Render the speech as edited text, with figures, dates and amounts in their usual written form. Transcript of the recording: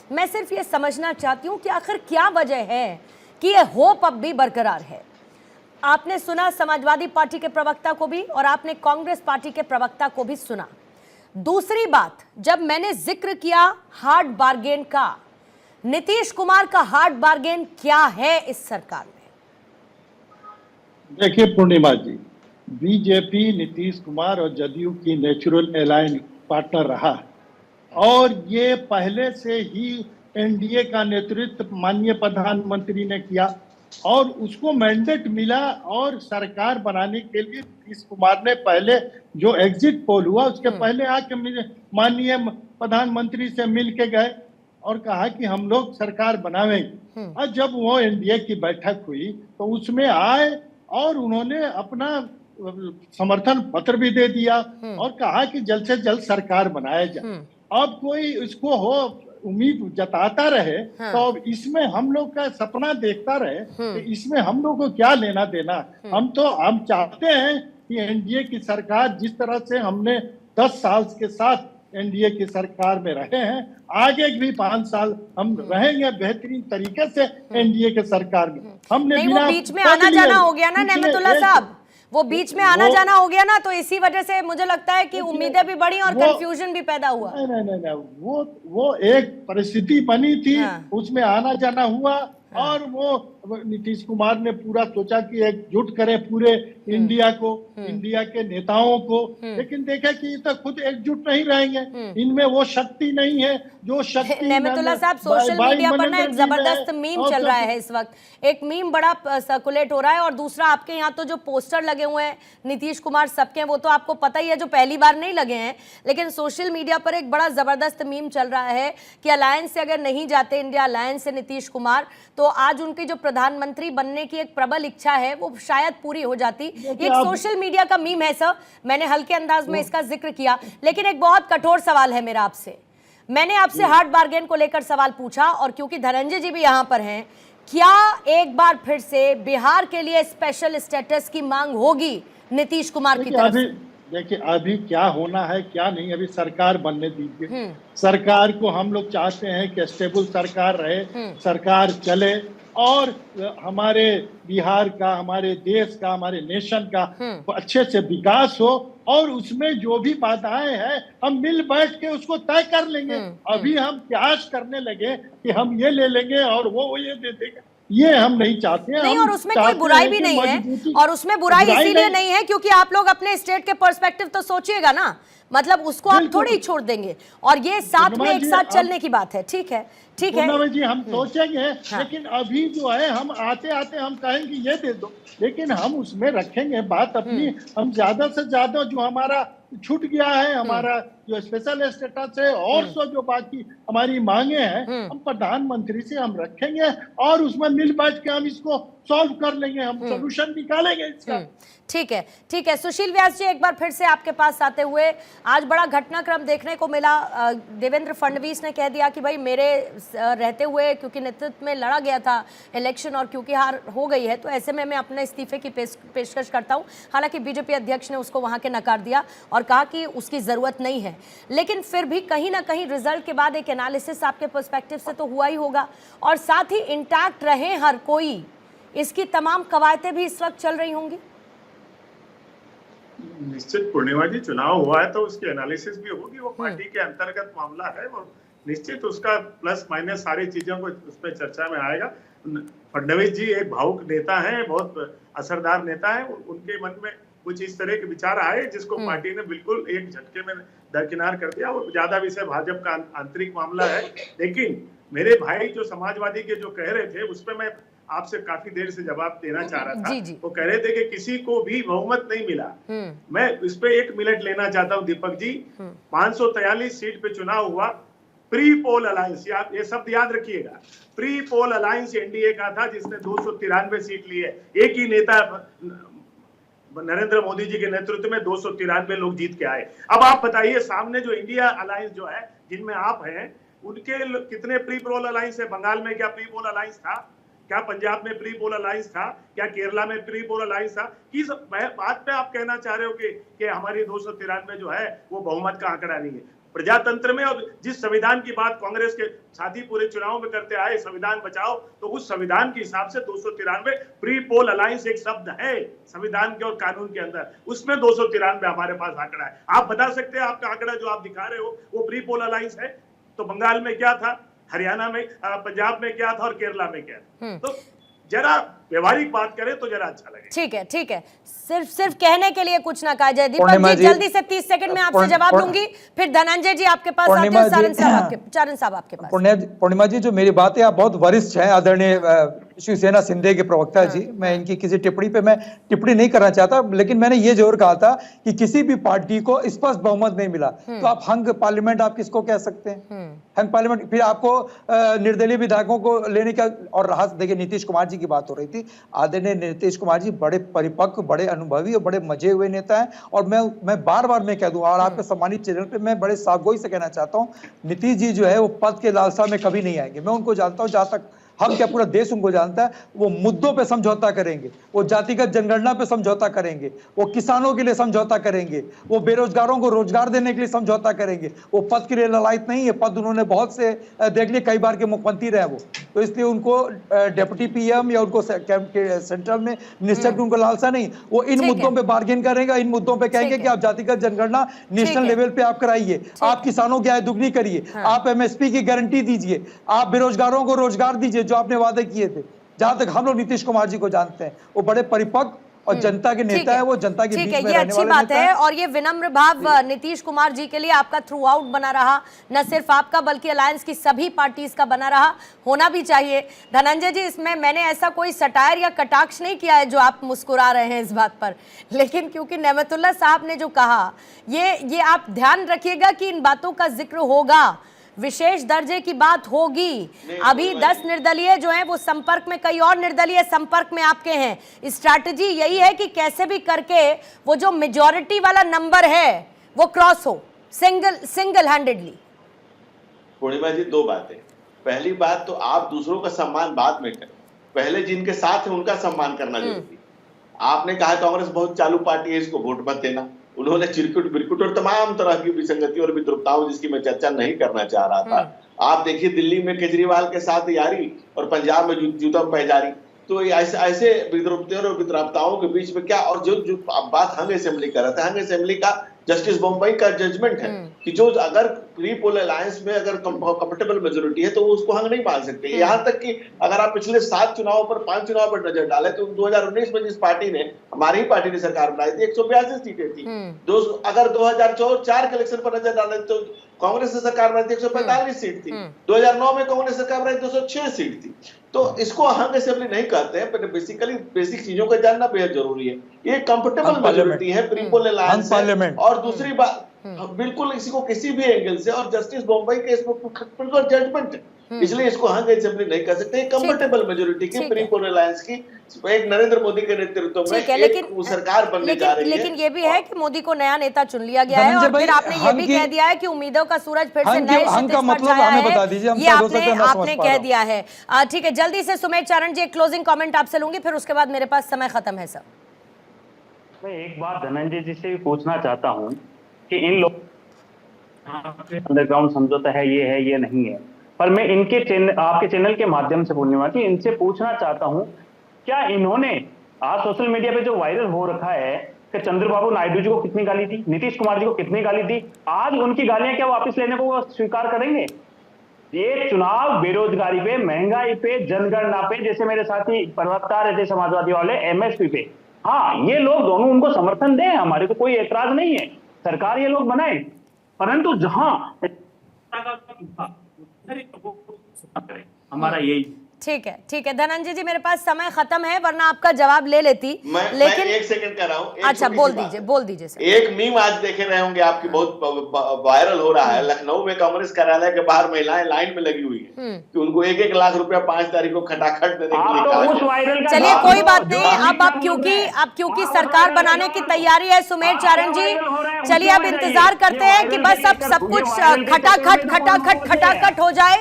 मैं सिर्फ ये समझना चाहती हूँ कि आखिर क्या वजह है कि ये होप अब भी बरकरार है। आपने सुना समाजवादी पार्टी के प्रवक्ता को भी और आपने कांग्रेस पार्टी के प्रवक्ता को भी सुना। दूसरी बात, जब मैंने जिक्र किया हार्ड बार्गेन का, नीतीश कुमार का हार्ड बार्गेन क्या है इस सरकार में? देखिए पूर्णिमा जी, बीजेपी नीतीश कुमार और जदयू की नेचुरल अलायंस पार्टनर रहा और ये पहले से ही एनडीए का नेतृत्व माननीय प्रधानमंत्री ने किया और उसको मैंडेट मिला और सरकार बनाने के लिए नीतीश कुमार ने पहले जो एग्जिट पोल हुआ उसके पहले आके माननीय प्रधानमंत्री से मिल के गए और कहा कि हम लोग सरकार बनावेंगे। और जब वो एनडीए की बैठक हुई तो उसमें आए और उन्होंने अपना समर्थन पत्र भी दे दिया और कहा कि जल्द से जल्द सरकार बनाया जाए। अब कोई इसको हो उम्मीद जताता रहे तो अब इसमें हम लोग का सपना देखता रहे कि इसमें हम लोग को क्या लेना देना। हम चाहते हैं कि एनडीए की सरकार, जिस तरह से हमने 10 साल के साथ एनडीए की सरकार में रहे हैं, आगे भी 5 साल हम रहेंगे बेहतरीन तरीके से एनडीए के सरकार में। हमने नहीं, वो बीच में आना जाना हो गया ना नेमतुल्ला साहब, वो बीच में आना जाना हो गया ना, तो इसी वजह से मुझे लगता है कि उम्मीदें भी बढ़ी और कंफ्यूजन भी पैदा हुआ। नहीं, वो एक परिस्थिति बनी थी, उसमें आना जाना हुआ और वो नीतीश कुमार ने पूरा सोचा कि एकजुट करें पूरे इंडिया को, इंडिया के नेताओं को, लेकिन देखे कि ये तो खुद एकजुट नहीं रहेंगे, इनमें वो शक्ति नहीं है जो शक्ति। नेमतुल्ला साहब, सोशल मीडिया पर ना एक जबरदस्त मीम चल रहा है इस वक्त, एक मीम बड़ा सर्कुलेट हो रहा है और दूसरा आपके यहाँ तो जो पोस्टर लगे हुए हैं नीतीश कुमार सबके, वो तो आपको पता ही है, जो पहली बार नहीं लगे हैं, लेकिन सोशल मीडिया पर एक बड़ा जबरदस्त मीम चल रहा है कि अलायंस से अगर नहीं जाते इंडिया अलायंस से नीतीश कुमार, तो आज उनकी जो प्रधानमंत्री बनने की एक प्रबल इच्छा है वो शायद पूरी हो जाती। एक सोशल मीडिया का मीम है सर, मैंने हल्के अंदाज में इसका जिक्र किया, लेकिन एक बहुत कठोर सवाल है मेरा आपसे। मैंने आपसे हार्ड बार्गेन को लेकर सवाल पूछा और क्योंकि धनंजय जी भी यहां पर हैं, क्या एक बार फिर से बिहार के लिए स्पेशल स्टेटस की मांग होगी नीतीश कुमार की तरफ से? देखिए अभी क्या होना है क्या नहीं, अभी सरकार बनने दीजिए। सरकार को हम लोग चाहते हैं कि स्टेबल सरकार रहे, सरकार चले और हमारे बिहार का, हमारे देश का, हमारे नेशन का अच्छे से विकास हो और उसमें जो भी बाधाएं हैं हम मिल बैठ के उसको तय कर लेंगे। अभी हम प्रयास करने लगे कि हम ये ले लेंगे और वो ये दे देंगे, ये हम नहीं चाहते हैं। नहीं, और उसमें कोई बुराई भी नहीं है, और उसमें बुराई इसीलिए नहीं है क्योंकि आप लोग अपने स्टेट के पर्सपेक्टिव तो सोचिएगा ना, मतलब उसको आप थोड़ी ही छोड़ देंगे और ये साथ में एक साथ चलने की बात है। ठीक है, ठीक है जी, हम सोचेंगे लेकिन अभी जो है हम आते आते हम कहेंगे ये दे दो, लेकिन हम उसमें रखेंगे बात अपनी। हम ज्यादा से ज्यादा जो हमारा छूट गया है, हमारा जो स्पेशल स्टेटस है और सो जो बाकी हमारी मांगे हैं, हम प्रधानमंत्री से हम रखेंगे और उसमें मिल बैठ के हम इसको सॉल्व कर लेंगे, हम सोल्यूशन निकालेंगे इसका। ठीक है, ठीक है। सुशील व्यास जी, एक बार फिर से आपके पास आते हुए, आज बड़ा घटनाक्रम देखने को मिला। देवेंद्र फडणवीस ने कह दिया कि भाई मेरे रहते हुए, क्योंकि नेतृत्व में लड़ा गया था इलेक्शन और क्योंकि हार हो गई है, तो ऐसे में मैं अपने इस्तीफे की पेशकश करता हूं। हालांकि बीजेपी अध्यक्ष ने उसको वहां के नकार दिया और कहा कि उसकी जरूरत नहीं है, लेकिन फिर भी कहीं ना कहीं रिजल्ट के बाद एक एनालिसिस आपके पर्सपेक्टिव से तो हुआ ही होगा और साथ ही इंटैक्ट रहे हर कोई, इसकी तमाम कवायदें भी इस वक्त चल रही होंगी। निश्चित पूर्णिमा जी, चुनाव हुआ है तो उसकी एनालिसिस भी होगी, वो पार्टी के अंतर्गत मामला है, वो निश्चित उसका प्लस माइनस सारी चीजों को उस पर चर्चा में आएगा। फडणवीस जी एक भावुक नेता है, बहुत असरदार नेता है, उनके मन में कुछ इस तरह के विचार आए जिसको पार्टी ने बिल्कुल एक झटके में दरकिनार कर दिया। और ज्यादा विषय भाजपा का आंतरिक मामला है, लेकिन मेरे भाई जो समाजवादी के जो कह रहे थे उस पर मैं आपसे काफी देर से जवाब देना चाह रहा था। वो कह रहे थे कि किसी को भी बहुमत नहीं मिला। मैं इस पे 1 मिनट लेना चाहता हूं दीपक जी। 543 सीट पे चुनाव हुआ, प्री पोल अलायंस, ये शब्द याद रखिएगा, प्री पोल अलायंस एनडीए का था जिसने 293 सीट ली है। एक ही नेता नरेंद्र मोदी जी के नेतृत्व में 293 लोग जीत के आए। अब आप बताइए सामने जो इंडिया अलायंस जो है जिनमें आप हैं, उनके कितने प्री पोल अलायंस है? बंगाल में क्या प्री पोल अलायंस था? क्या पंजाब में प्री पोल अलायंस था? क्या केरला में प्री पोल अलायंस था? किस बात पे आप कहना चाह रहे हो कि हमारी 293 जो है वो बहुमत का आंकड़ा नहीं है? प्रजातंत्र में। और जिस संविधान की बात कांग्रेस के साथी पूरे चुनाव में करते आए, संविधान बचाओ, तो उस संविधान के हिसाब से 293 प्री पोल अलायंस एक शब्द है संविधान के और कानून के अंदर, उसमें 293 हमारे पास आंकड़ा है। आप बता सकते हैं आपका आंकड़ा जो आप दिखा रहे हो वो प्री पोल अलायंस है? तो बंगाल में क्या था, हरियाणा में, पंजाब में क्या था और केरला में क्या था? तो जरा व्यवहारिक बात करें तो जरा अच्छा लगे। ठीक है, ठीक है, सिर्फ कहने के लिए कुछ ना कहा जाए। दीपक जी जल्दी से 30 सेकंड में आपसे जवाब दूंगी, फिर धनंजय जी आपके पास आते हैं, चारण साहब आपके पास। पूर्णिमा जी, जो मेरी बात है, आप बहुत वरिष्ठ हैं, आदरणीय शिवसेना शिंदे के प्रवक्ता जी। मैं इनकी किसी टिप्पणी पे मैं टिप्पणी नहीं करना चाहता, लेकिन मैंने ये जरूर कहा था कि किसी भी पार्टी को स्पष्ट बहुमत नहीं मिला तो आप हंग पार्लियामेंट आप किसको कह सकते हैं? हंग पार्लियामेंट। फिर आपको निर्दलीय विधायकों को लेने का और राहत। देखिए, नीतीश कुमार जी की बात हो रही थी, आदरणीय नीतीश कुमार जी बड़े परिपक्व, बड़े अनुभवी और बड़े मजे हुए नेता हैं। और मैं बार बार मैं कह दूं, और आपके सम्मानित चैनल पे मैं बड़े साफगोई से कहना चाहता हूं, नीतीश जी जो है वो पद के लालसा में कभी नहीं आएंगे। मैं उनको जानता हूं, जहां तक हम क्या पूरा देश उनको जानता है, वो मुद्दों पे समझौता करेंगे, वो जातिगत जनगणना पे समझौता करेंगे, वो किसानों के लिए समझौता करेंगे, वो बेरोजगारों को रोजगार देने के लिए समझौता करेंगे। वो पद के लिए ललायत नहीं है। पद उन्होंने बहुत से देख लिए, कई बार के मुख्यमंत्री रहे वो, तो इसलिए उनको डेप्यूटी पीएम या उनको सेंट्रल में मिनिस्टर की उनको लालसा नहीं। वो इन मुद्दों पे बार्गेन करेंगे, इन मुद्दों पे कहेंगे कि आप जातिगत जनगणना नेशनल लेवल पे आप कराइए, आप किसानों की आय दुगनी करिए, आप एमएसपी की गारंटी दीजिए, आप बेरोजगारों को रोजगार दीजिए जो आपने वादे किए थे। जहां तक हम लोग नीतीश कुमार जी को जानते हैं, वो बड़े परिपक्व और जनता के नेता है, वो जनता के बीच में रहने वाले अच्छी बात है। और ये विनम्र भाव नीतीश कुमार जी के लिए आपका थ्रू आउट बना रहा, न सिर्फ आपका बल्कि अलायंस की सभी पार्टीज का बना रहा, होना भी चाहिए। धनंजय जी, इसमें मैंने ऐसा कोई सटायर या कटाक्ष नहीं किया है जो आप मुस्कुरा रहे हैं इस बात पर, लेकिन क्योंकि नेमतुल्लाह साहब ने जो कहा, ये आप ध्यान रखिएगा कि इन बातों का जिक्र होगा, विशेष दर्जे की बात होगी। अभी 10 निर्दलीय जो हैं वो संपर्क में, कई और निर्दलीय संपर्क में आपके हैं। स्ट्रैटेजी यही है कि कैसे भी करके वो जो मेजॉरिटी वाला नंबर है वो क्रॉस हो, सिंगल हैंडेडली। पूर्णिमा जी, दो बातें। पहली बात तो आप दूसरों का सम्मान बाद में करें, पहले जिनके साथ है उनका सम्मान करना जरूरी। आपने कहा कांग्रेस बहुत चालू पार्टी है, इसको वोट मत देना। उन्होंने चिरकुट बिरकुट और तमाम तरह की विसंगति और विद्रुपताओं जिसकी मैं चर्चा नहीं करना चाह रहा था। आप देखिए, दिल्ली में केजरीवाल के साथ यारी और पंजाब में जूता पैजारी। तो ऐसे विद्रुपताओं और विद्रुपताओं के बीच में क्या, और जो बात हंग असेंबली कर रहा था, हंग असेंबली का जस्टिस बोम्बई का जजमेंट है कि जो अगर प्री पोल अलायंस में अगर कंफर्टेबल मेजोरिटी है तो वो उसको हंग नहीं मान सकते। यहाँ तक कि अगर आप पिछले 5 चुनाव पर नजर डालें तो 2019 में जिस पार्टी ने, हमारी ही पार्टी ने सरकार बनाई थी, 182 सीटें थी। अगर 2004 के इलेक्शन पर नजर डालें तो कांग्रेस से सरकार बनाई थी, 145 सीट थी। 2009 में कांग्रेस सरकार बनाई 206 सीट थी। तो इसको हंग असेंबली नहीं कहते हैं, पर बेसिक चीजों को जानना बेहद जरूरी है। ये कंफर्टेबल मेजोरिटी है प्री पोल अलायंस, और दूसरी बात, बिल्कुल इसी को किसी भी एंगल से, और जस्टिस बोम्बई के इसमें बिल्कुल जजमेंट है, इसलिए इसको हंग असेंबली नहीं कर सकते। कंफर्टेबल मेजोरिटी की प्री पोल अलायंस की एक नरेंद्र मोदी के नेतृत्व में एक सरकार बनने जा रही है। लेकिन ये भी है कि मोदी को नया नेता चुन लिया गया है, और फिर आपने ये भी कह दिया है कि उम्मीदों का सूरज फिर से नए क्षितिज पर छाया है, ये आपने कह दिया है। ठीक है, जल्दी से सुमेध चारण जी एक क्लोजिंग कमेंट आपसे लूंगी, फिर उसके बाद मेरे पास समय खत्म है। सर, मैं एक बात धनंजय जी से भी पूछना चाहता हूं कि इन लोग अंडरग्राउंड समझौता है, ये नहीं है, पर मैं इनके आपके चैनल के माध्यम से पूर्णिमा जी इनसे पूछना चाहता हूं, क्या इन्होंने आज सोशल मीडिया पे जो वायरल हो रखा है कि चंद्रबाबू नायडू जी को कितनी गाली दी, नीतीश कुमार जी को कितनी गाली दी, आज उनकी गालियां क्या वापस लेने को स्वीकार करेंगे? ये चुनाव बेरोजगारी पे, महंगाई पे, जनगणना पे, जैसे मेरे साथी प्रवक्ता रहे थे समाजवादी वाले, एमएसपी पे, हाँ ये लोग दोनों उनको समर्थन दें, हमारे को कोई एतराज नहीं है, सरकार ये लोग बनाए, परंतु जहां हमारा यही। ठीक है धनंजय जी, मेरे पास समय खत्म है, वरना आपका जवाब ले लेती, लेकिन मैं 1 सेकंड कर रहा हूँ। अच्छा, बोल दीजिए सर। एक मीम आज देखे रहे होंगे आपकी, बहुत वायरल हो रहा है। लखनऊ में कांग्रेस कार्यालय के बाहर महिलाएं लाइन में लगी हुई है कि उनको 1-1 लाख रुपया 5 तारीख को खटाखट देने के लिए कहा। चलिए कोई बात नहीं, अब क्योंकि सरकार बनाने की तैयारी है सुमेध चारण जी, चलिए अब इंतजार करते हैं कि बस अब सब कुछ खटाखट हो जाए